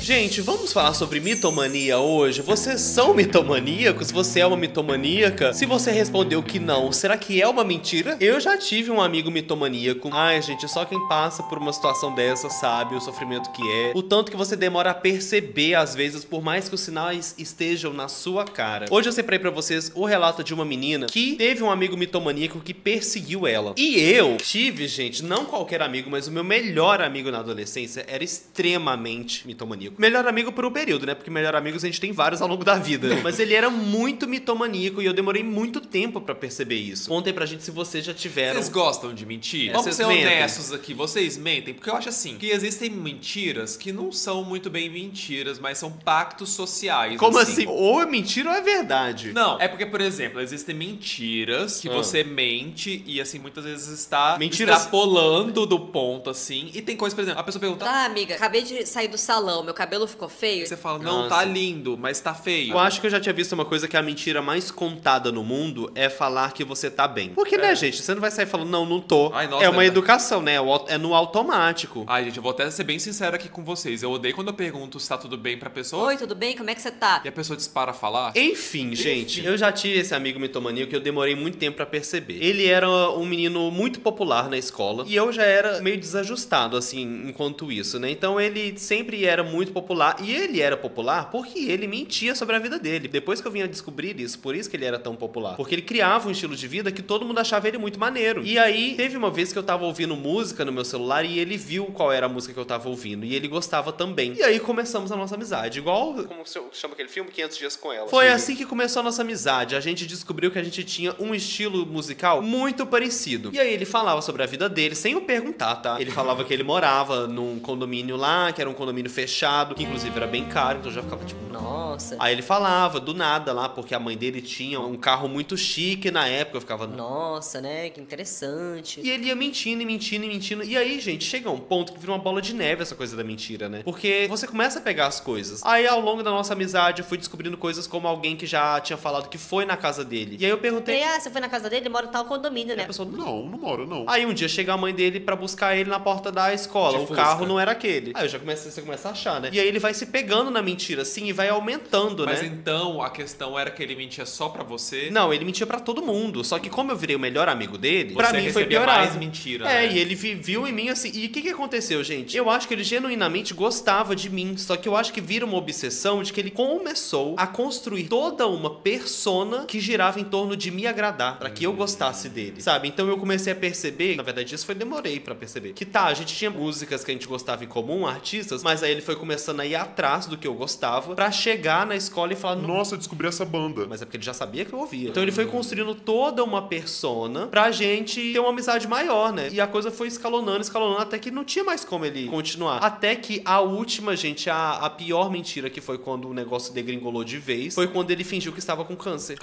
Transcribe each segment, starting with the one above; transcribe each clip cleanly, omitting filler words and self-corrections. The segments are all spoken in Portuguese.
Gente, vamos falar sobre mitomania hoje? Vocês são mitomaníacos? Você é uma mitomaníaca? Se você respondeu que não, será que é uma mentira? Eu já tive um amigo mitomaníaco. Ai, gente, só quem passa por uma situação dessa sabe o sofrimento que é. O tanto que você demora a perceber, às vezes, por mais que os sinais estejam na sua cara. Hoje eu separei pra vocês o relato de uma menina que teve um amigo mitomaníaco que perseguiu ela. E eu tive, gente, não qualquer amigo, mas o meu melhor amigo na adolescência era extremamente mitomaníaco. Melhor amigo por um período, né? Porque melhor amigos a gente tem vários ao longo da vida. Mas ele era muito mitomaníaco e eu demorei muito tempo pra perceber isso. Contem pra gente se vocês já tiveram. Vocês gostam de mentir? Vamos ser honestos aqui. Vocês mentem? Porque eu acho assim, que existem mentiras que não são muito bem mentiras, mas são pactos sociais. Como assim? Ou é mentira ou é verdade? Não, é porque, por exemplo, existem mentiras que você mente e, assim, muitas vezes está extrapolando do ponto, assim. E tem coisa, por exemplo, a pessoa pergunta... Tá, amiga, acabei de sair do salão, meu cabelo ficou feio. Você fala, não, tá lindo, mas tá feio. Eu acho que eu já tinha visto uma coisa que a mentira mais contada no mundo é falar que você tá bem. Porque, né, gente? Você não vai sair falando, não tô. Ai, nossa, é uma educação, né? É no automático. Ai, gente, eu vou até ser bem sincero aqui com vocês. Eu odeio quando eu pergunto se tá tudo bem pra pessoa. Oi, tudo bem? Como é que você tá? E a pessoa dispara a falar. Enfim, gente, eu já tive esse amigo mitomaníaco que eu demorei muito tempo pra perceber. Ele era um menino muito popular na escola e eu já era meio desajustado, assim, enquanto isso, né? Então ele sempre era muito popular e ele era popular porque ele mentia sobre a vida dele. Depois que eu vim a descobrir isso, por isso que ele era tão popular. Porque ele criava um estilo de vida que todo mundo achava ele muito maneiro. E aí, teve uma vez que eu tava ouvindo música no meu celular e ele viu qual era a música que eu tava ouvindo e ele gostava também. E aí começamos a nossa amizade. Igual, como chama aquele filme? 500 Dias com Ela. Foi assim que começou a nossa amizade. A gente descobriu que a gente tinha um estilo musical muito parecido. E aí ele falava sobre a vida dele, sem eu perguntar, tá? Ele falava que ele morava num condomínio lá, que era um condomínio fechado, que inclusive era bem caro, então eu já ficava tipo... Nossa. Aí ele falava do nada lá, porque a mãe dele tinha um carro muito chique na época, eu ficava... Nossa, né? Que interessante. E ele ia mentindo e mentindo e mentindo. E aí, gente, chega um ponto que vira uma bola de neve essa coisa da mentira, né? Porque você começa a pegar as coisas. Aí, ao longo da nossa amizade, eu fui descobrindo coisas como alguém que já tinha falado que foi na casa dele. E aí eu perguntei... Você foi na casa dele? Ele mora em tal condomínio, né? A pessoa, não moro, não. Aí um dia chega a mãe dele pra buscar ele na porta da escola. O carro não era aquele. Aí você começa a achar, né? E aí ele vai se pegando na mentira, assim, e vai aumentando, Mas né? Mas então a questão era que ele mentia só pra você? Não, ele mentia pra todo mundo. Só que como eu virei o melhor amigo dele, Você pra mim foi recebia piorado. mais mentira, né? E ele viu em mim assim. E o que aconteceu, gente? Eu acho que ele genuinamente gostava de mim. Só que eu acho que vira uma obsessão de que ele começou a construir toda uma persona que girava em torno de me agradar, pra que eu gostasse dele, sabe? Então eu comecei a perceber, na verdade isso demorei pra perceber, que tá, a gente tinha músicas que a gente gostava em comum, artistas, mas aí ele foi começando a ir atrás do que eu gostava pra chegar na escola e falar, nossa, eu descobri essa banda. Mas é porque ele já sabia que eu ouvia. Então ele foi construindo toda uma persona pra gente ter uma amizade maior, né? E a coisa foi escalonando, até que não tinha mais como ele continuar. Até que a última, gente, a pior mentira, que foi quando o negócio degringolou de vez, foi quando ele fingiu que estava com câncer.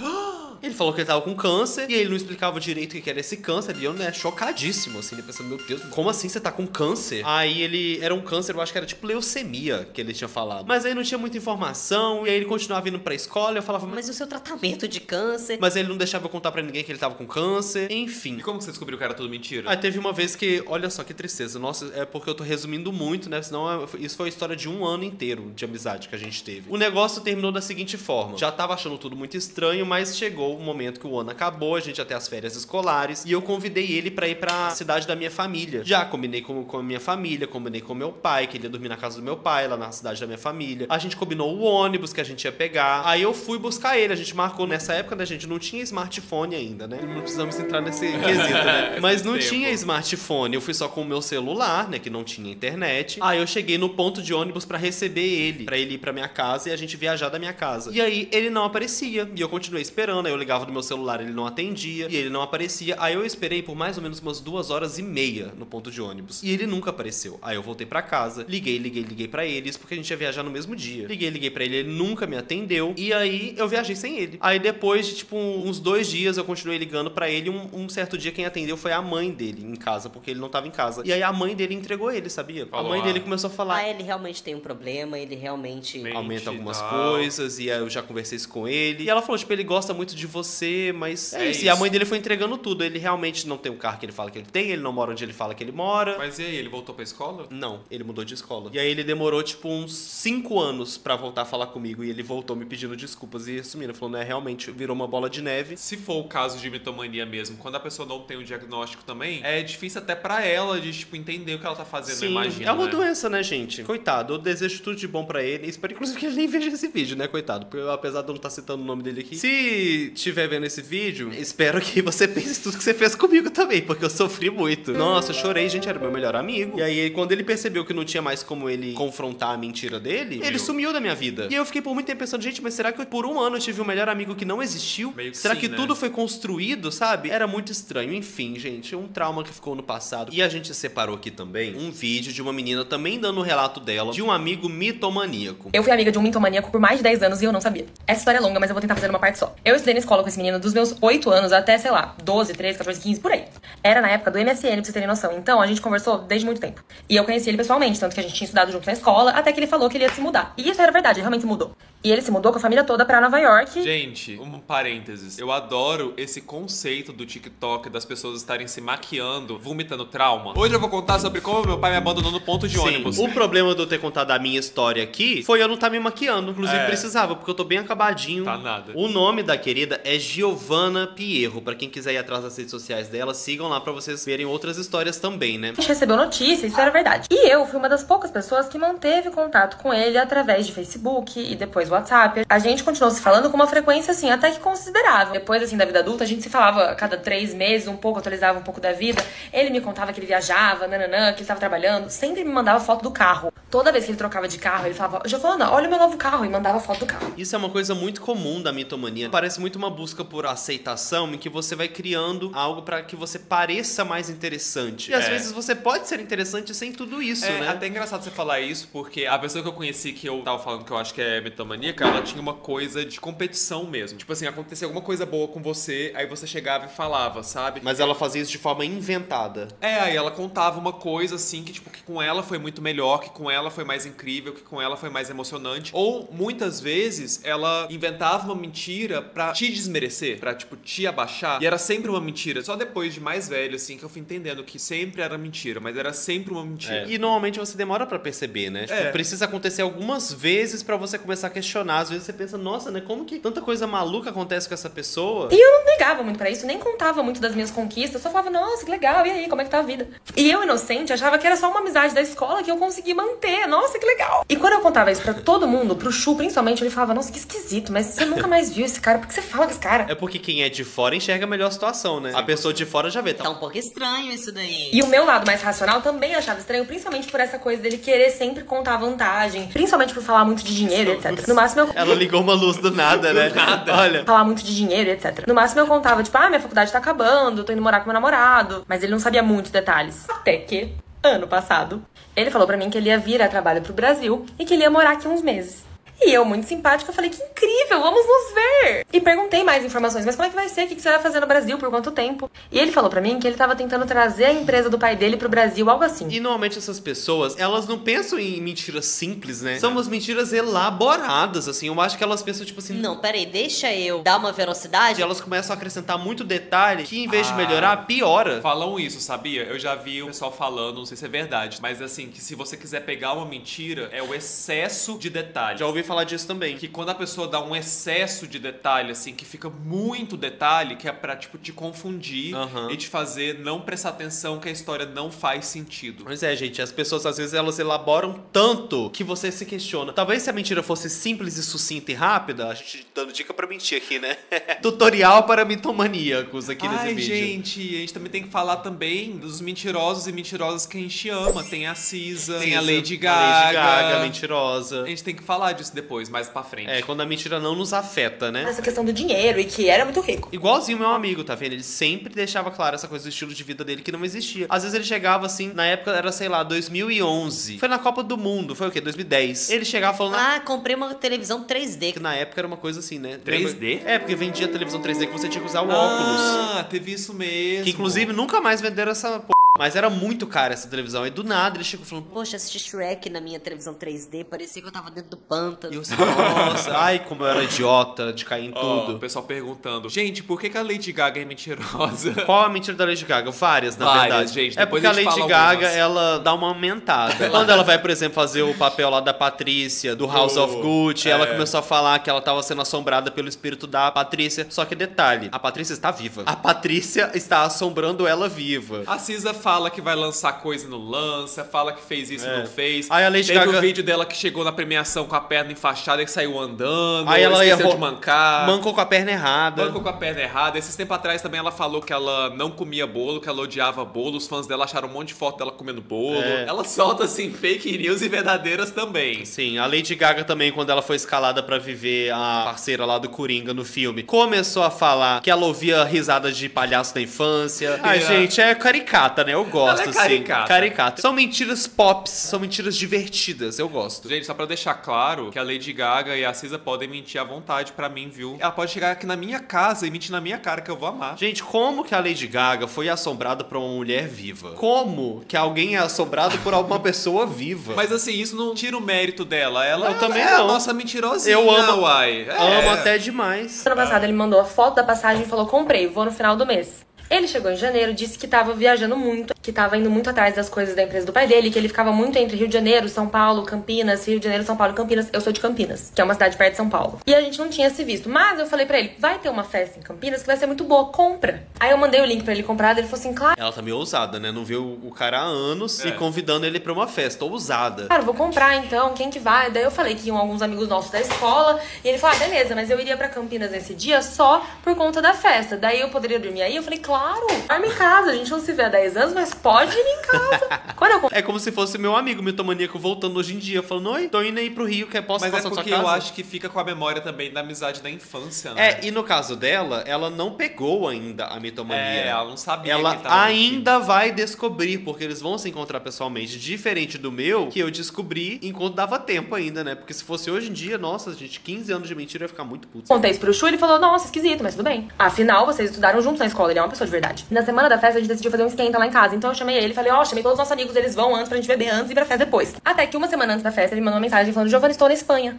Ele falou que ele tava com câncer e ele não explicava direito o que era esse câncer. E eu, né, chocadíssimo, assim, ele pensando, meu Deus, como assim você tá com câncer? Aí ele era um câncer, eu acho que era tipo leucemia que ele tinha falado. Mas aí não tinha muita informação, e aí ele continuava indo pra escola e eu falava, mas o seu tratamento de câncer? Mas ele não deixava eu contar pra ninguém que ele tava com câncer, enfim. E como você descobriu que era tudo mentira? Aí teve uma vez que, olha só que tristeza, nossa, é porque eu tô resumindo muito, né, senão isso foi a história de um ano inteiro de amizade que a gente teve. O negócio terminou da seguinte forma, já tava achando tudo muito estranho, mas chegou o momento que o ano acabou, a gente ia ter as férias escolares, e eu convidei ele pra ir pra cidade da minha família. Já combinei com a minha família, combinei com meu pai, que ele ia dormir na casa do meu pai, lá na cidade da minha família. A gente combinou o ônibus que a gente ia pegar, aí eu fui buscar ele, a gente marcou nessa época, né, gente, não tinha smartphone ainda, né, não precisamos entrar nesse quesito, né, mas não tinha smartphone, eu fui só com o meu celular, né, que não tinha internet. Aí eu cheguei no ponto de ônibus pra receber ele, pra ele ir pra minha casa e a gente viajar da minha casa. E aí ele não aparecia, e eu continuei esperando, aí eu ligava do meu celular, ele não atendia, e ele não aparecia. Aí eu esperei por mais ou menos umas 2h30 no ponto de ônibus, e ele nunca apareceu. Aí eu voltei pra casa, liguei pra ele, isso porque a gente ia viajar no mesmo dia. Liguei pra ele nunca me atendeu, e aí eu viajei sem ele. Aí depois de, tipo, uns 2 dias, eu continuei ligando pra ele, um certo dia quem atendeu foi a mãe dele em casa, porque ele não tava em casa. E aí a mãe dele entregou ele, sabia? A mãe dele começou a falar... ele realmente tem um problema, ele realmente... aumenta algumas coisas, e aí eu já conversei isso com ele. E ela falou, tipo, ele gosta muito de você, mas é isso. isso. E a mãe dele foi entregando tudo. Ele realmente não tem o carro que ele fala que ele tem, ele não mora onde ele fala que ele mora. Mas e aí, ele voltou pra escola? Não, ele mudou de escola. E aí ele demorou, tipo, uns 5 anos pra voltar a falar comigo. E ele voltou me pedindo desculpas e assumindo. Falou, né, realmente virou uma bola de neve. Se for o caso de mitomania mesmo, quando a pessoa não tem o diagnóstico também, é difícil até pra ela de, tipo, entender o que ela tá fazendo, Sim, imagina, é uma né? doença, né, gente? Coitado, eu desejo tudo de bom pra ele. Espero, inclusive, que ele nem veja esse vídeo, né, coitado? Porque apesar de eu não estar citando o nome dele aqui. Se estiver vendo esse vídeo, espero que você pense tudo que você fez comigo também, porque eu sofri muito. Nossa, eu chorei, gente, era meu melhor amigo. E aí, quando ele percebeu que não tinha mais como ele confrontar a mentira dele, ele sumiu da minha vida. E eu fiquei por muito tempo pensando, gente, mas será que por um ano eu tive um melhor amigo que não existiu? Meio que Será sim, que né? tudo foi construído, sabe? Era muito estranho. Enfim, gente, um trauma que ficou no passado. E a gente separou aqui também um vídeo de uma menina também dando o relato dela de um amigo mitomaníaco. Eu fui amiga de um mitomaníaco por mais de 10 anos e eu não sabia. Essa história é longa, mas eu vou tentar fazer uma parte só. Eu estudei na escola com esse menino dos meus 8 anos até, sei lá, 12, 13, 14, 15, por aí. Era na época do MSN, pra vocês terem noção. Então, a gente conversou desde muito tempo. E eu conheci ele pessoalmente, tanto que a gente tinha estudado junto na escola, até que ele falou que ele ia se mudar. E isso era verdade, ele realmente se mudou. E ele se mudou com a família toda pra Nova York. Gente, um parênteses. Eu adoro esse conceito do TikTok das pessoas estarem se maquiando, vomitando trauma. Hoje eu vou contar sobre como meu pai me abandonou no ponto de ônibus. O problema de eu ter contado a minha história aqui foi eu não estar me maquiando. Inclusive, É. precisava, porque eu tô bem acabadinho. Tá nada. O nome da querida é Giovanna Pierro. Pra quem quiser ir atrás das redes sociais dela, sigam lá pra vocês verem outras histórias também, né? A gente recebeu notícia, isso era verdade. E eu fui uma das poucas pessoas que manteve contato com ele através de Facebook e depois WhatsApp. A gente continuou se falando com uma frequência, assim, até que considerável. Depois, assim, da vida adulta, a gente se falava a cada 3 meses, um pouco, atualizava um pouco da vida. Ele me contava que ele viajava, nananã, que ele tava trabalhando. Sempre me mandava foto do carro. Toda vez que ele trocava de carro, ele falava, Giovana, olha o meu novo carro, e mandava foto do carro. Isso é uma coisa muito comum da mitomania. Parece muito uma busca por aceitação em que você vai criando algo pra que você pareça mais interessante. E às vezes você pode ser interessante sem tudo isso, É né? até engraçado você falar isso, porque a pessoa que eu conheci, que eu tava falando que eu acho que é mitomaníaca, ela tinha uma coisa de competição mesmo. Tipo assim, acontecia alguma coisa boa com você, aí você chegava e falava, sabe? Mas ela fazia isso de forma inventada. Aí ela contava uma coisa assim, que tipo, que com ela foi muito melhor, que com ela foi mais incrível, que com ela foi mais emocionante. Ou, muitas vezes, ela inventava uma mentira pra te desmerecer, pra, tipo, te abaixar. E era sempre uma mentira. Só depois de mais velho, assim, que eu fui entendendo que sempre era mentira, mas era sempre uma mentira. E normalmente você demora pra perceber, né? Tipo, precisa acontecer algumas vezes pra você começar a questionar. Às vezes você pensa, nossa, né? Como que tanta coisa maluca acontece com essa pessoa? E eu não ligava muito pra isso, nem contava muito das minhas conquistas, só falava, nossa, que legal, e aí, como é que tá a vida? E eu, inocente, achava que era só uma amizade da escola que eu consegui manter, nossa, que legal. E quando eu contava isso pra todo mundo, pro Chu principalmente, ele falava, nossa, que esquisito, mas você nunca mais viu esse cara, por que você fala com esse cara? É porque quem é de fora enxerga melhor a situação, né? A pessoa de fora já vê. Tá um pouco estranho isso daí. E o meu lado mais racional também achava estranho, principalmente por essa coisa dele querer sempre contar vantagem, principalmente por falar muito de dinheiro, etc. No máximo eu... Ela ligou uma luz do nada, né? nada. Olha. falar muito de dinheiro, etc. No máximo eu contava, tipo, minha faculdade tá acabando, tô indo morar com meu namorado. Mas ele não sabia muitos detalhes. Até que, ano passado, ele falou pra mim que ele ia vir a trabalho pro Brasil e que ele ia morar aqui uns meses. E eu, muito simpática, falei, que incrível, vamos nos ver! E perguntei mais informações, mas como é que vai ser? O que você vai fazer no Brasil? Por quanto tempo? E ele falou pra mim que ele tava tentando trazer a empresa do pai dele pro Brasil, algo assim. E normalmente essas pessoas, elas não pensam em mentiras simples, né? São umas mentiras elaboradas, assim. Eu acho que elas pensam, tipo assim... Não, peraí, deixa eu dar uma velocidade. Elas começam a acrescentar muito detalhe que, em vez de melhorar, piora. Falam isso, sabia? Eu já vi o pessoal falando, não sei se é verdade, mas assim, que se você quiser pegar uma mentira, é o excesso de detalhe. Já ouvi falar disso também. Que quando a pessoa dá um excesso de detalhe, assim, que fica muito detalhe, que é pra, tipo, te confundir e te fazer não prestar atenção que a história não faz sentido. Mas é, gente, as pessoas às vezes elas elaboram tanto que você se questiona. Talvez se a mentira fosse simples e sucinta e rápida, a gente dando dica pra mentir aqui, né? Tutorial para mitomaníacos aqui nesse vídeo. Gente, a gente também tem que falar também dos mentirosos e mentirosas que a gente ama. Tem a Cisa, tem a Lady Gaga. A Lady Gaga, mentirosa. A gente tem que falar disso depois, mais pra frente. É, quando a mentira não nos afeta, né? Essa questão do dinheiro e que era muito rico. Igualzinho meu amigo, tá vendo? Ele sempre deixava claro essa coisa do estilo de vida dele que não existia. Às vezes ele chegava assim, na época era, sei lá, 2011. Foi na Copa do Mundo, foi o quê? 2010. Ele chegava falando... comprei uma televisão 3D. Que na época era uma coisa assim, né? 3D? É, porque vendia televisão 3D que você tinha que usar o óculos. Teve isso mesmo. Que inclusive nunca mais venderam essa Mas era muito cara essa televisão. Aí do nada ele chegou falando, Poxa, assisti Shrek na minha televisão 3D, parecia que eu tava dentro do pântano. e eu assim, nossa, ai, como eu era idiota de cair em Ó, o tudo. pessoal perguntando, gente, por que a Lady Gaga é mentirosa? Qual a mentira da Lady Gaga? Várias, na Várias, verdade. gente, É depois porque a a gente Lady fala Gaga, algumas. ela dá uma aumentada. Quando ela vai, por exemplo, fazer o papel lá da Patrícia, do House of Gucci, ela começou a falar que ela tava sendo assombrada pelo espírito da Patrícia. Só que detalhe, a Patrícia está viva. A Patrícia está assombrando ela viva. A Cisa fala que vai lançar coisa e não lança, fala que fez isso e não fez. Aí a Lady Teve Gaga- o vídeo dela que chegou na premiação com a perna enfaixada e que saiu andando. Aí ela esqueceu errou, de mancar. mancou com a perna errada. Mancou com a perna errada. Esses tempos atrás também ela falou que ela não comia bolo, que ela odiava bolo. Os fãs dela acharam um monte de foto dela comendo bolo. Ela solta, assim, fake news e verdadeiras também. Sim, a Lady Gaga também, quando ela foi escalada pra viver a parceira lá do Coringa no filme, começou a falar que ela ouvia risadas de palhaço da infância. Ai, gente, é caricata, né? Eu gosto, Ela é caricata. sim. Caricata. São mentiras pops, são mentiras divertidas, eu gosto. Gente, só pra deixar claro que a Lady Gaga e a Cisa podem mentir à vontade pra mim, viu? Ela pode chegar aqui na minha casa e mentir na minha cara que eu vou amar. Gente, como que a Lady Gaga foi assombrada por uma mulher viva? Como que alguém é assombrado por alguma pessoa viva? Mas assim, isso não tira o mérito dela. Ela Eu também é não. a nossa mentirosinha, Eu amo. uai. Amo até demais. Ano passado ele mandou a foto da passagem e falou, comprei, vou no final do mês. Ele chegou em janeiro, disse que tava viajando muito, que tava indo muito atrás das coisas da empresa do pai dele, que ele ficava muito entre Rio de Janeiro, São Paulo, Campinas, Rio de Janeiro, São Paulo, Campinas. Eu sou de Campinas, que é uma cidade perto de São Paulo. E a gente não tinha se visto. Mas eu falei pra ele, vai ter uma festa em Campinas que vai ser muito boa, compra. Aí eu mandei o link pra ele comprar, ele falou assim, claro, Ela tá meio ousada, né? Não viu o cara há anos e convidando ele pra uma festa. Ousada. vou comprar então, quem que vai? Daí eu falei que iam alguns amigos nossos da escola, e ele falou, beleza, mas eu iria pra Campinas nesse dia só por conta da festa. Daí eu poderia dormir aí? Eu falei, claro, dorme em casa, a gente não se vê há 10 anos, mas pode ir em casa. Quando eu É como se fosse meu amigo mitomaníaco voltando hoje em dia, falando, oi, tô indo aí pro Rio, posso Mas é passar na sua porque casa? eu acho que fica com a memória também da amizade da infância, né? E no caso dela, ela não pegou ainda a mitomania. Ela não sabia Ela que ele tava ainda vai descobrir, porque eles vão se encontrar pessoalmente. Diferente do meu, que eu descobri enquanto dava tempo ainda, né? Porque se fosse hoje em dia, nossa, gente, 15 anos de mentira, eu ia ficar muito puto. contei isso pro Chu, ele falou, nossa, esquisito, mas tudo bem. Afinal, vocês estudaram juntos na escola, ele é uma pessoa de verdade. Na semana da festa, a gente decidiu fazer um esquenta lá em casa. Então eu chamei ele, falei, chamei todos os nossos amigos, eles vão antes pra gente beber antes e ir pra festa depois. Até que uma semana antes da festa, ele mandou uma mensagem falando, Giovana, estou na Espanha.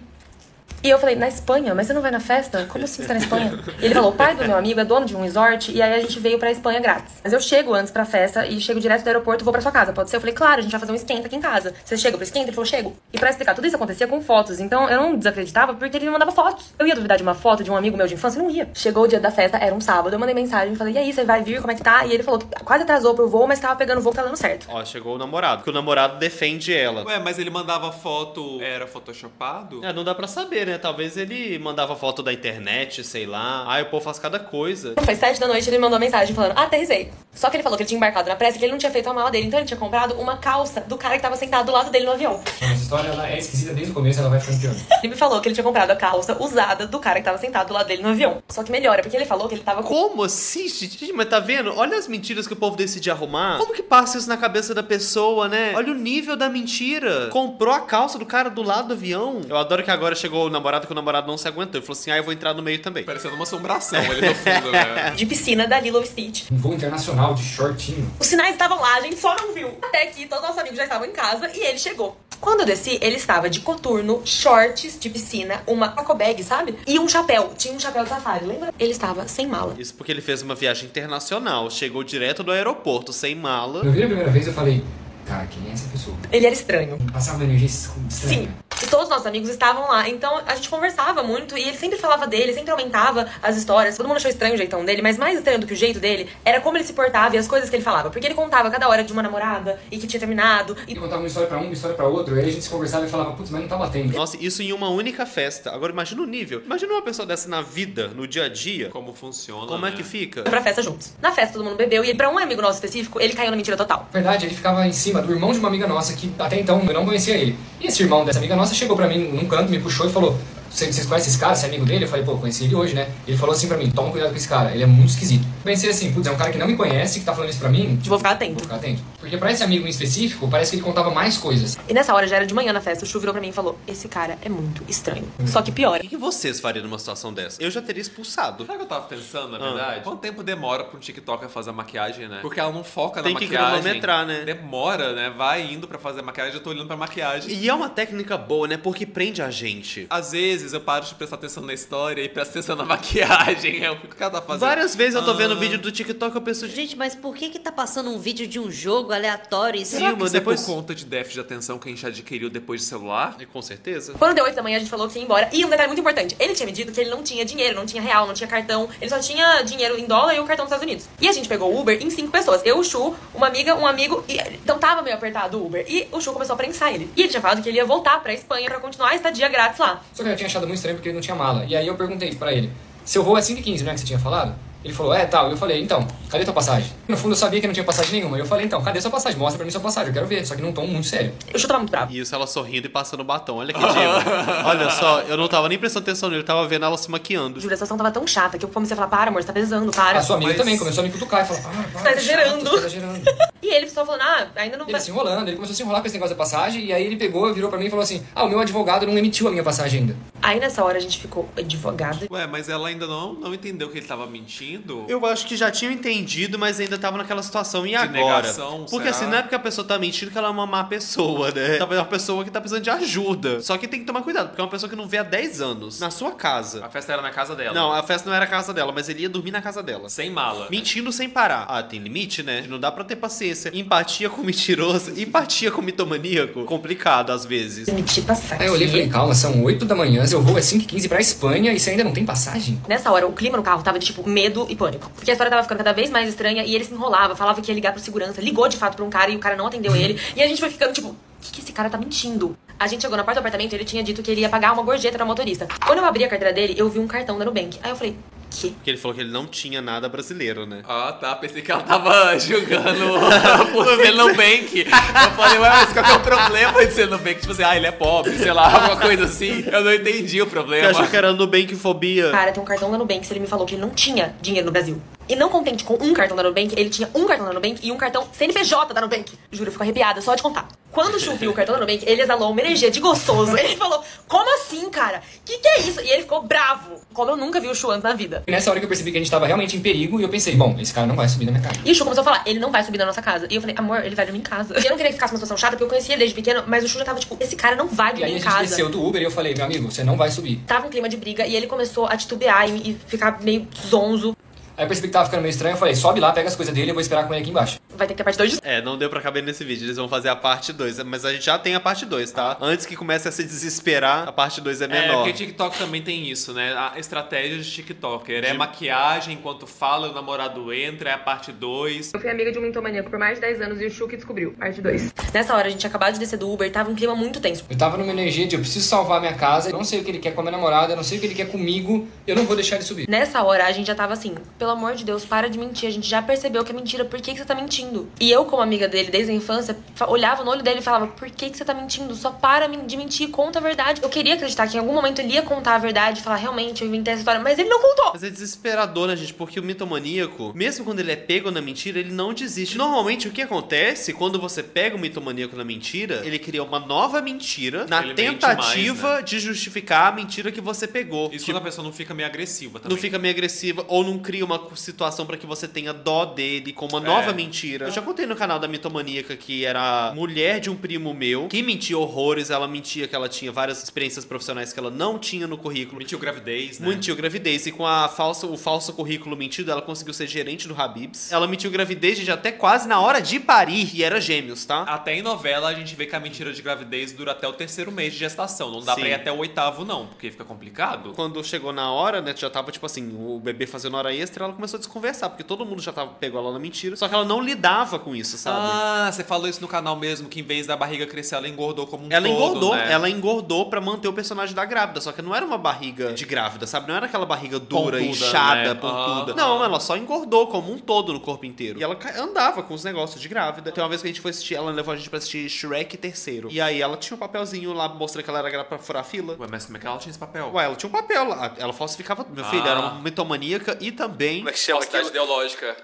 E eu falei, na Espanha? Mas você não vai na festa? Como assim você tá na Espanha? Ele falou, o pai do meu amigo é dono de um resort e aí a gente veio pra Espanha grátis. Mas eu chego antes pra festa e chego direto do aeroporto e vou pra sua casa, pode ser? Eu falei, claro, a gente vai fazer um esquenta aqui em casa. Você chega pro esquenta? Ele falou, chego. E pra explicar, tudo isso acontecia com fotos, então eu não desacreditava porque ele me mandava fotos. Eu ia duvidar de uma foto de um amigo meu de infância? Não ia. Chegou o dia da festa, era um sábado, eu mandei mensagem, falei, e aí, você vai vir? Como é que tá? E ele falou que quase atrasou pro voo, mas tava pegando o voo, tá dando certo. Ó, chegou o namorado, porque o namorado defende ela. Ué, mas ele mandava foto, era photoshopado? Não dá pra saber, né? Talvez ele mandava foto da internet, sei lá. O povo faz cada coisa. Foi 7 da noite, ele mandou mensagem falando, aterrissei. Só que ele falou que ele tinha embarcado na pressa, que ele não tinha feito a mala dele, então ele tinha comprado uma calça do cara que tava sentado do lado dele no avião. Essa história ela é esquisita desde o começo, ela vai ficando pior. Ele me falou que ele tinha comprado a calça usada do cara que tava sentado do lado dele no avião. Só que melhora, porque ele falou que ele tava com... Como assim, gente? Mas tá vendo? Olha as mentiras que o povo decide arrumar. Como que passa isso na cabeça da pessoa, né? Olha o nível da mentira. Comprou a calça do cara do lado do avião. Eu adoro que agora chegou o namorado, que o namorado não se aguentou. Ele falou assim, eu vou entrar no meio também. Parecendo uma assombração ali no fundo, né? de piscina da Lilo Stitch. Um voo internacional de shortinho. Os sinais estavam lá, a gente só não viu. Até que todos os nossos amigos já estavam em casa e ele chegou. Quando eu desci, ele estava de coturno, shorts de piscina, uma taco bag, sabe? E um chapéu. Tinha um chapéu de safari, lembra? Ele estava sem mala. Isso porque ele fez uma viagem internacional. Chegou direto do aeroporto, sem mala. Quando eu vi a primeira vez, eu falei, cara, quem é essa pessoa? Ele era estranho. Passava uma energia estranha. Sim. E todos os nossos amigos estavam lá. Então a gente conversava muito e ele sempre falava dele, sempre aumentava as histórias. Todo mundo achou estranho o jeitão dele, mas mais estranho do que o jeito dele era como ele se portava e as coisas que ele falava. Porque ele contava cada hora de uma namorada e que tinha terminado. E contava uma história pra um, uma história pra outro, e aí a gente se conversava e falava, putz, mas não tá batendo. Nossa, isso em uma única festa. Agora imagina o nível. Imagina uma pessoa dessa na vida, no dia a dia. Como funciona, Como é né? que fica? Foi pra festa juntos. Na festa todo mundo bebeu e pra um amigo nosso específico, ele caiu na mentira total. Na verdade, ele ficava em cima do irmão de uma amiga nossa, que até então eu não conhecia ele. E esse irmão dessa amiga nossa chegou pra mim num canto, me puxou e falou, Vocês conhecem esse cara? Você é amigo dele? Eu falei, pô, conheci ele hoje, né? Ele falou assim pra mim, toma cuidado com esse cara, ele é muito esquisito. Pensei assim, putz, é um cara que não me conhece, que tá falando isso pra mim. Vou ficar atento. Vou ficar atento. Porque pra esse amigo em específico, parece que ele contava mais coisas. E nessa hora, já era de manhã na festa, o Chu virou pra mim e falou, esse cara é muito estranho. Só que piora. O que vocês fariam numa situação dessa? Eu já teria expulsado. Sabe o que eu tava pensando, na verdade? Quanto tempo demora pra um TikToker fazer a maquiagem, né? Porque ela não foca na Tem que maquiagem. cronometrar, né? Demora, né? Vai indo pra fazer a maquiagem, eu tô olhando pra maquiagem. E é uma técnica boa, né? Porque prende a gente. Às vezes eu paro de prestar atenção na história e presto atenção na maquiagem. É o que o cara tá fazendo. Várias vezes eu tô vendo vídeo do TikTok e eu penso, gente, Gente, mas por que tá passando um vídeo de um jogo aleatório e será que mano, isso depois- é por conta de déficit de atenção que a gente adquiriu depois de celular? com certeza. Quando deu 8 da manhã, a gente falou que ia embora. E um detalhe muito importante, ele tinha me dito que ele não tinha dinheiro, não tinha real, não tinha cartão. Ele só tinha dinheiro em dólar e o cartão dos Estados Unidos. E a gente pegou o Uber em 5 pessoas. Eu, o Chu, uma amiga, um amigo. E então tava meio apertado o Uber. E o Chu começou a prensar ele. E ele tinha falado que ele ia voltar pra Espanha pra continuar a estadia grátis lá. Só que eu tinha achado muito estranho porque ele não tinha mala. E aí eu perguntei pra ele, seu voo é 5h15, né, que você tinha falado? Ele falou, tal. Eu falei, então, cadê tua passagem? No fundo eu sabia que não tinha passagem nenhuma. Eu falei, então, cadê sua passagem? Mostra pra mim sua passagem, eu quero ver. Só que num tom muito sério. O Chu tava muito bravo. E isso ela sorrindo e passando batom. Olha que diva. Olha só, eu não tava nem prestando atenção nele, eu tava vendo ela se maquiando. Juro, a situação tava tão chata que eu comecei a falar, para, amor, você tá pesando, para. A sua amiga Mas- também começou a me cutucar e falou, para, Você tá exagerando. chato, você tá exagerando. E ele só falou, ainda não Ele vai. se enrolando, ele começou a se enrolar com esse negócio da passagem, e aí ele pegou, virou pra mim e falou assim, o meu advogado não emitiu a minha passagem ainda. Aí nessa hora a gente ficou advogada. Ué, mas ela ainda não entendeu que ele tava mentindo? Eu acho que já tinham entendido, mas ainda tava naquela situação. E agora? negação, Porque será? assim, não é porque a pessoa tá mentindo que ela é uma má pessoa, né? Talvez é uma pessoa que tá precisando de ajuda. Só que tem que tomar cuidado, porque é uma pessoa que não vê há 10 anos na sua casa. A festa era na casa dela. Não, a festa não era a casa dela, mas ele ia dormir na casa dela. Sem mala. Mentindo sem parar. Ah, tem limite, né? Não dá pra ter paciência. Empatia com mentiroso, empatia com mitomaníaco. Complicado, às vezes. Permitir passar. Aí eu olhei e falei, aqui. calma, são 8 da manhã, seu voo é 5h15 pra Espanha e você ainda não tem passagem? Nessa hora, o clima no carro tava de, tipo, medo e pânico. Porque a história tava ficando cada vez mais estranha e ele se enrolava, falava que ia ligar pro segurança, ligou de fato pra um cara e o cara não atendeu ele. E a gente foi ficando, tipo, o que esse cara tá mentindo? A gente chegou na porta do apartamento e ele tinha dito que ele ia pagar uma gorjeta pra motorista. Quando eu abri a carteira dele, eu vi um cartão da Nubank. Aí eu falei, que? Porque ele falou que ele não tinha nada brasileiro, né? Ah, tá. Pensei que ela tava julgando por ser Nubank. Eu falei, ué, mas qual que é o problema de ser Nubank? Tipo assim, ele é pobre, sei lá, alguma coisa assim. Eu não entendi o Você problema. achou que era Nubankfobia? Cara, tem um cartão da Nubank, ele me falou que ele não tinha dinheiro no Brasil. E não contente com um cartão da Nubank, ele tinha um cartão da Nubank e um cartão CNPJ da Nubank. Juro, eu fico arrepiada só de contar. Quando o Chu viu o cartão da Nubank, ele exalou uma energia de gostoso. Ele falou, como assim, cara? Que é isso? E ele ficou bravo. Como eu nunca vi o Chu antes na vida. E nessa hora que eu percebi que a gente tava realmente em perigo, e eu pensei, bom, esse cara não vai subir na minha casa. E o Chu começou a falar, ele não vai subir na nossa casa. E eu falei, amor, ele vai dormir em casa. E eu não queria que ficasse uma situação chata, porque eu conhecia ele desde pequeno, mas o Chu já tava tipo, esse cara não vai E dormir aí a em gente casa. desceu do Uber e eu falei, meu amigo, você não vai subir. Tava um clima de briga e ele começou a titubear e ficar meio zonzo. Aí eu percebi que tava ficando meio estranho, eu falei, sobe lá, pega as coisas dele, eu vou esperar com ele aqui embaixo. Vai ter que ter parte 2 disso. É, não deu pra caber nesse vídeo. Eles vão fazer a parte 2. Mas a gente já tem a parte 2, tá? Antes que comece a se desesperar, a parte 2 é É, menor. porque TikTok também tem isso, né? A estratégia de TikToker. É maquiagem, enquanto fala, o namorado entra, é a parte 2. Eu fui amiga de um mitomaníaco por mais de 10 anos e o Chu que descobriu, parte 2. Nessa hora, a gente tinha acabado de descer do Uber, tava um clima muito tenso. Eu tava numa energia de eu preciso salvar minha casa, eu não sei o que ele quer com a minha namorada, eu não sei o que ele quer comigo, eu não vou deixar ele subir. Nessa hora, a gente já tava assim, pelo amor de Deus, para de mentir. A gente já percebeu que é mentira, por que você tá mentindo? E eu, como amiga dele desde a infância, olhava no olho dele e falava, por que você tá mentindo? Só para de mentir, conta a verdade. Eu queria acreditar que em algum momento ele ia contar a verdade e falar, realmente, eu inventei essa história, mas ele não contou. Mas é desesperador, né, gente? Porque o mitomaníaco, mesmo quando ele é pego na mentira, ele não desiste. Normalmente, o que acontece quando você pega o mitomaníaco na mentira, ele cria uma nova mentira na Ele mente tentativa mais, né? de justificar a mentira que você pegou. Isso Tipo, quando a pessoa não fica meio agressiva também. não fica meio agressiva ou não cria uma situação pra que você tenha dó dele com uma nova mentira. Eu já contei no canal da mitomaníaca que era mulher de um primo meu que mentia horrores. Ela mentia que ela tinha várias experiências profissionais que ela não tinha no currículo. Mentiu gravidez, né? Mentiu gravidez e com o falso currículo mentido, ela conseguiu ser gerente do Habib's. Ela mentiu gravidez, gente, até quase na hora de parir e era gêmeos, tá? Até em novela a gente vê que a mentira de gravidez dura até o 3º mês de gestação. Não dá Sim. pra ir até o 8º, não, porque fica complicado. Quando chegou na hora, né, já tava tipo assim, o bebê fazendo hora extra, ela começou a desconversar, porque todo mundo já pegou ela na mentira, só que ela não lidou lidava com isso, sabe? Ah, você falou isso no canal mesmo, que em vez da barriga crescer, ela engordou como um Ela todo, engordou, né? ela engordou pra manter o personagem da grávida, só que não era uma barriga de grávida, sabe? Não era aquela barriga dura, Pontuda, inchada, né? pontuda. Aham. Não, ela só engordou como um todo no corpo inteiro. E ela andava com os negócios de grávida. Tem uma vez que a gente foi assistir, ela levou a gente pra assistir Shrek terceiro. E aí ela tinha um papelzinho lá mostrando que ela era grávida pra furar a fila. Ué, mas como é que ela tinha esse papel? Ué, ela tinha um papel lá. Ela falsificava. Meu filho, era uma mitomaníaca e também. Como é que chama Falsidade ideológica.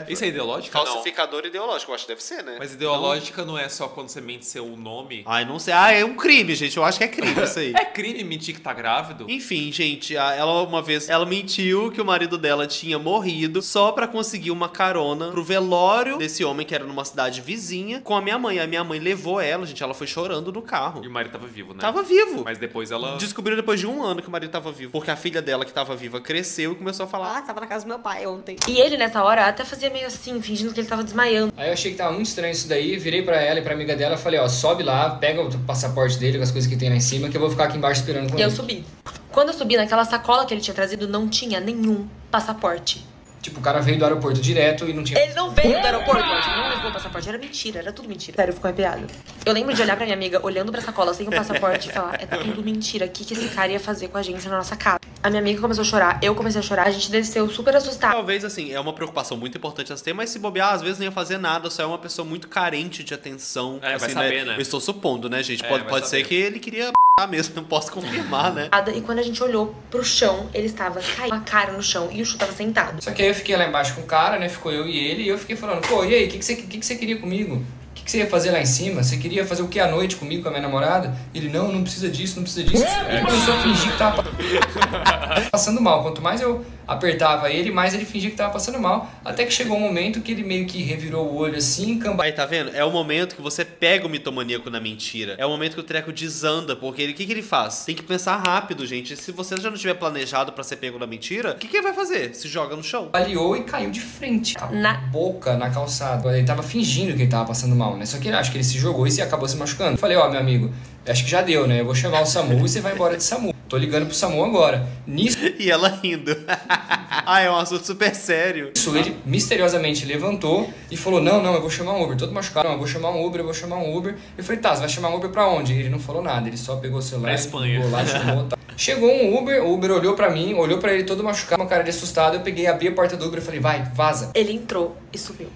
Isso é ideológica? Não. falsificador ideológico, eu acho que deve ser, né? Mas ideológica não é só quando você mente seu nome? Ai, não sei. Ah, é um crime, gente. Eu acho que é crime isso aí. É crime mentir que tá grávido? Enfim, gente, ela uma vez, ela mentiu que o marido dela tinha morrido só pra conseguir uma carona pro velório desse homem que era numa cidade vizinha com a minha mãe. A minha mãe levou ela, gente, ela foi chorando no carro. E o marido tava vivo, né? Tava vivo. Mas depois ela... Descobriram depois de um ano que o marido tava vivo. Porque a filha dela, que tava viva, cresceu e começou a falar. Ah, tava na casa do meu pai ontem. E ele, nessa hora, até fazia meio assim, fingindo que ele tava desmaiando. Aí eu achei que tava muito estranho isso daí, virei pra ela e pra amiga dela, falei, ó, sobe lá, pega o passaporte dele com as coisas que tem lá em cima, que eu vou ficar aqui embaixo esperando com E eu ele. subi. Quando eu subi, naquela sacola que ele tinha trazido, não tinha nenhum passaporte. Tipo, o cara veio do aeroporto direto e não tinha... Ele não veio do aeroporto, ele não levou o passaporte. Era mentira, era tudo mentira. Sério, ficou arrepiado. Eu lembro de olhar pra minha amiga, olhando pra sacola sem o passaporte e falar, é tudo mentira. O que esse cara ia fazer com a gente na nossa casa? A minha amiga começou a chorar, eu comecei a chorar, a gente desceu super assustado. Talvez, assim, é uma preocupação muito importante essa ter, mas se bobear, às vezes nem ia fazer nada, só é uma pessoa muito carente de atenção. É, assim, vai saber, né? Eu estou supondo, né, gente? É, Pode vai ser saber. que ele queria mesmo, não posso confirmar, né? E quando a gente olhou pro chão, ele estava caído, a cara no chão, e o Chu tava sentado. Só que aí eu fiquei lá embaixo com o cara, né, ficou eu e ele, e eu fiquei falando, pô, e aí, o que você queria comigo? O que você ia fazer lá em cima? Você queria fazer o que à noite comigo, com a minha namorada? Ele, não precisa disso, não precisa disso. Ele começou a fingir que tava passando mal. Quanto mais eu apertava ele, mais ele fingia que tava passando mal. Até que chegou um momento que ele meio que revirou o olho assim, cambaleou. Aí, tá vendo? É o momento que você pega o mitomaníaco na mentira. É o momento que o treco desanda, porque o que ele faz? Tem que pensar rápido, gente. Se você já não tiver planejado pra ser pego na mentira, o que ele vai fazer? Se joga no chão. E caiu de frente, com a boca na calçada. Ele tava fingindo que ele tava passando mal, né? Só que acho que ele se jogou e acabou se machucando. Falei, ó, meu amigo, acho que já deu, né? Eu vou chamar o SAMU e você vai embora de SAMU. Tô ligando pro SAMU agora. Nisso, E ela rindo. É um assunto super sério. ele misteriosamente levantou e falou, não, eu vou chamar um Uber. Todo machucado, não, eu vou chamar um Uber. Eu falei, tá, você vai chamar um Uber pra onde? Ele não falou nada, ele só pegou o celular, Pra Espanha. ligou lá, chamou, tá. Chegou um Uber, o Uber olhou pra mim, olhou pra ele todo machucado, uma cara de assustado. Eu peguei, abri a porta do Uber e falei, vai, vaza. Ele entrou e subiu.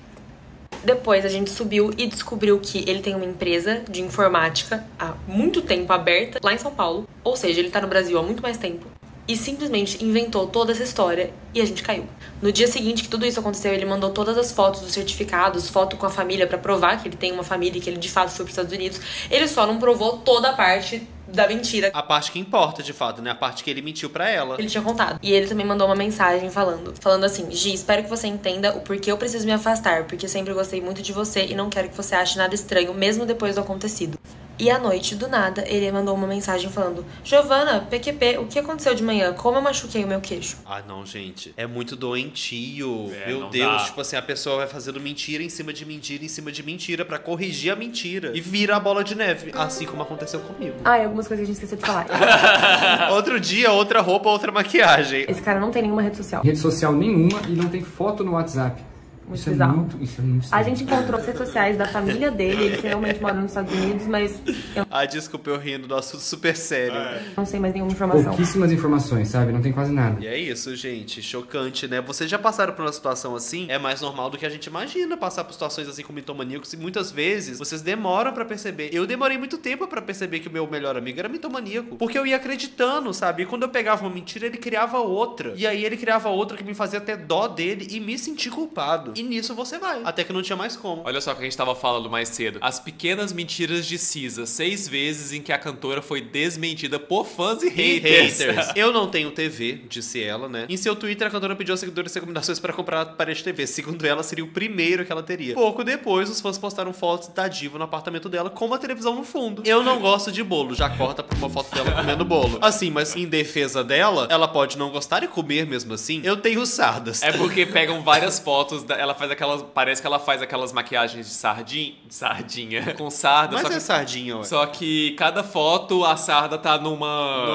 Depois a gente subiu e descobriu que ele tem uma empresa de informática há muito tempo aberta lá em São Paulo. Ou seja, ele tá no Brasil há muito mais tempo. E simplesmente inventou toda essa história e a gente caiu. No dia seguinte que tudo isso aconteceu, ele mandou todas as fotos dos certificados, foto com a família pra provar que ele tem uma família e que ele de fato foi pros Estados Unidos. Ele só não provou toda a parte da mentira A parte que importa, de fato, né? A parte que ele mentiu pra ela. que ele tinha contado. E ele também mandou uma mensagem falando assim, Gi, espero que você entenda o porquê eu preciso me afastar, porque sempre gostei muito de você e não quero que você ache nada estranho, mesmo depois do acontecido. E à noite, do nada, ele mandou uma mensagem falando, Giovana, PQP, o que aconteceu de manhã? Como eu machuquei o meu queixo? Ah, não, gente. É muito doentio. Meu não Deus. dá. Tipo assim, a pessoa vai fazendo mentira em cima de mentira em cima de mentira pra corrigir a mentira. E vira a bola de neve. Assim como aconteceu comigo. Ah, e algumas coisas que a gente esqueceu de falar. Outro dia, outra roupa, outra maquiagem. Esse cara não tem nenhuma rede social. Rede social nenhuma e não tem foto no WhatsApp. Muito Isso é bizarro. muito A estranho. gente encontrou as redes sociais da família dele, ele realmente mora nos Estados Unidos, mas eu Ah, desculpa eu rindo do assunto super sério. não sei mais nenhuma informação. Pouquíssimas informações, sabe? Não tem quase nada. E é isso, gente. Chocante, né? Vocês já passaram por uma situação assim? É mais normal do que a gente imagina passar por situações assim com mitomaníacos. E muitas vezes vocês demoram pra perceber. Eu demorei muito tempo pra perceber que o meu melhor amigo era mitomaníaco. Porque eu ia acreditando, sabe? E quando eu pegava uma mentira, ele criava outra. E aí ele criava outra que me fazia ter dó dele e me sentir culpado. E nisso você vai. Até que não tinha mais como. Olha só o que a gente tava falando mais cedo. As pequenas mentiras de Cisa. 6 vezes em que a cantora foi desmentida por fãs e haters. Eu não tenho TV, disse ela, né? Em seu Twitter, a cantora pediu aos seguidores recomendações para comprar a parede de TV. Segundo ela, seria o primeiro que ela teria. Pouco depois, os fãs postaram fotos da diva no apartamento dela com uma televisão no fundo. Eu não gosto de bolo, já corta pra uma foto dela comendo bolo. Assim, mas em defesa dela, ela pode não gostar e comer mesmo assim. Eu tenho sardas. É porque pegam várias fotos. Ela faz aquelas... Parece que ela faz aquelas maquiagens de sardinha com sarda. Mas só é que, sardinha, ué. só que cada foto a sarda tá num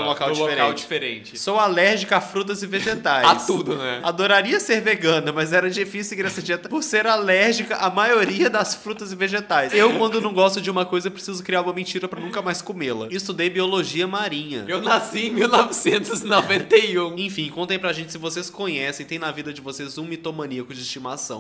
local diferente. Sou alérgica a frutas e vegetais. A tudo, né? Adoraria ser vegana, mas era difícil seguir essa dieta por ser alérgica à maioria das frutas e vegetais. Eu, quando não gosto de uma coisa, preciso criar uma mentira pra nunca mais comê-la. Estudei biologia marinha. Eu nasci em 1991. Enfim, contem pra gente se vocês conhecem, tem na vida de vocês um mitomaníaco de estimação.